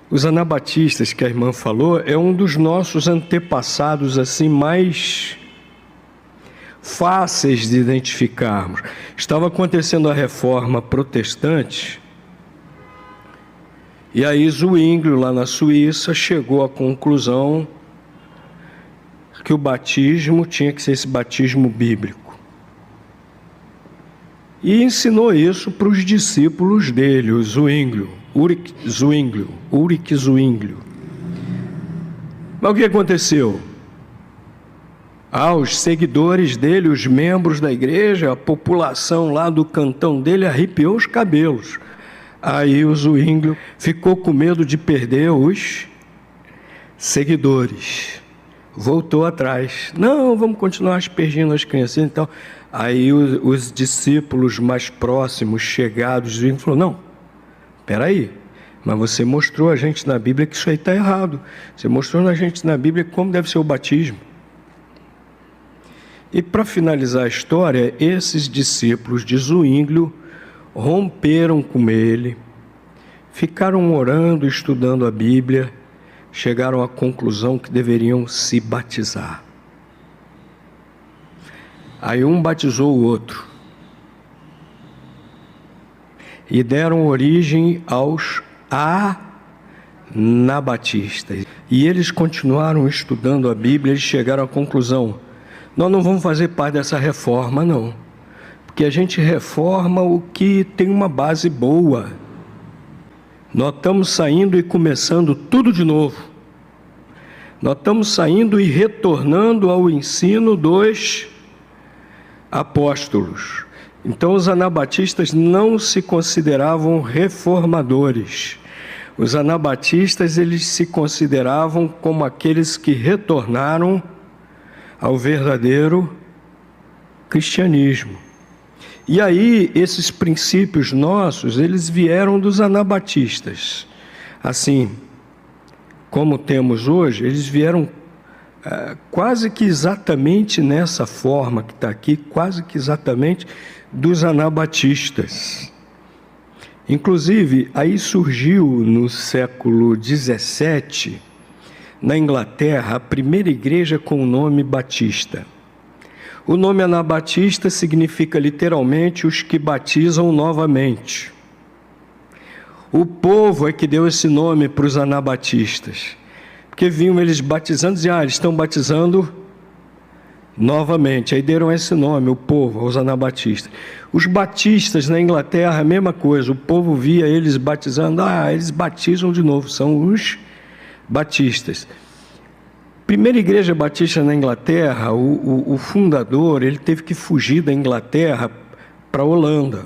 Os anabatistas que a irmã falou é um dos nossos antepassados assim mais fáceis de identificarmos. Estava acontecendo a reforma protestante e aí Zwinglio, lá na Suíça, chegou à conclusão que o batismo tinha que ser esse batismo bíblico. E ensinou isso para os discípulos dele, o Zwinglio, Ulrich Zwinglio. Mas o que aconteceu? Os seguidores dele, os membros da igreja, a população lá do cantão dele arrepiou os cabelos. Aí o Zwinglio ficou com medo de perder os seguidores. Voltou atrás. Não, vamos continuar aspergindo as crianças. Então, aí os discípulos mais próximos, chegados, Zwinglio falou, não, espera aí, mas você mostrou a gente na Bíblia que isso aí está errado. Você mostrou a gente na Bíblia como deve ser o batismo. E para finalizar a história, esses discípulos de Zwinglio romperam com ele, ficaram orando, estudando a Bíblia, chegaram à conclusão que deveriam se batizar. Aí um batizou o outro e deram origem aos anabatistas. E eles continuaram estudando a Bíblia, eles chegaram à conclusão, nós não vamos fazer parte dessa reforma, não. Porque a gente reforma o que tem uma base boa. Nós estamos saindo e começando tudo de novo. Nós estamos saindo e retornando ao ensino dos apóstolos. Então os anabatistas não se consideravam reformadores. Os anabatistas, eles se consideravam como aqueles que retornaram ao verdadeiro cristianismo. E aí, esses princípios nossos, eles vieram dos anabatistas. Assim, como temos hoje, eles vieram quase que exatamente nessa forma que está aqui, quase que exatamente dos anabatistas. Inclusive, aí surgiu no século XVII, na Inglaterra, a primeira igreja com o nome Batista. O nome Anabatista significa literalmente os que batizam novamente. O povo é que deu esse nome para os anabatistas, porque viam eles batizando e diziam, eles estão batizando novamente. Aí deram esse nome, o povo, aos anabatistas. Os batistas na Inglaterra, a mesma coisa, o povo via eles batizando, eles batizam de novo, são os batistas. Primeira igreja batista na Inglaterra, o fundador, ele teve que fugir da Inglaterra para a Holanda.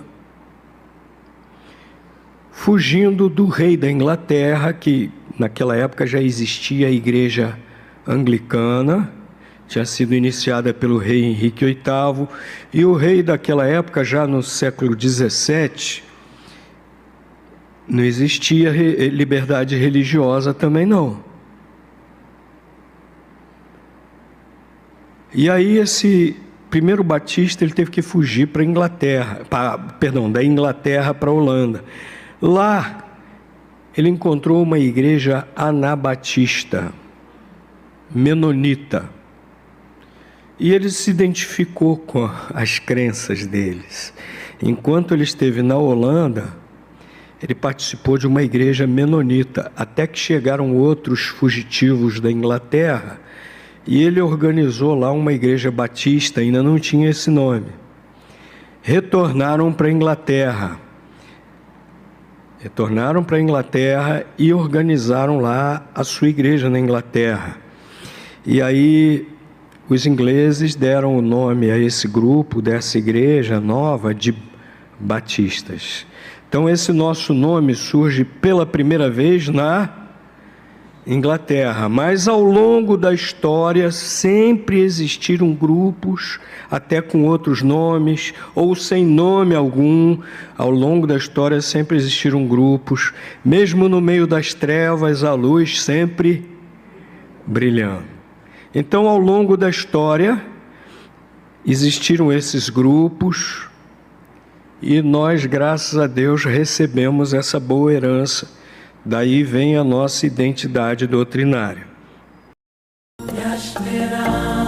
Fugindo do rei da Inglaterra, que naquela época já existia a igreja anglicana, tinha sido iniciada pelo rei Henrique VIII, e o rei daquela época, já no século XVII, não existia liberdade religiosa também não. E aí esse primeiro batista, ele teve que fugir para a Inglaterra, da Inglaterra para a Holanda. Lá ele encontrou uma igreja anabatista, menonita. E ele se identificou com as crenças deles. Enquanto ele esteve na Holanda, ele participou de uma igreja menonita, até que chegaram outros fugitivos da Inglaterra, e ele organizou lá uma igreja batista, ainda não tinha esse nome. Retornaram para a Inglaterra. E organizaram lá a sua igreja na Inglaterra. E aí os ingleses deram o nome a esse grupo, dessa igreja nova, de batistas. Então esse nosso nome surge pela primeira vez na Inglaterra, mas ao longo da história sempre existiram grupos, até com outros nomes, ou sem nome algum. Ao longo da história sempre existiram grupos, mesmo no meio das trevas, a luz sempre brilhando. Então, ao longo da história, existiram esses grupos, e nós, graças a Deus, recebemos essa boa herança Daí vem a nossa identidade doutrinária. Me esperar.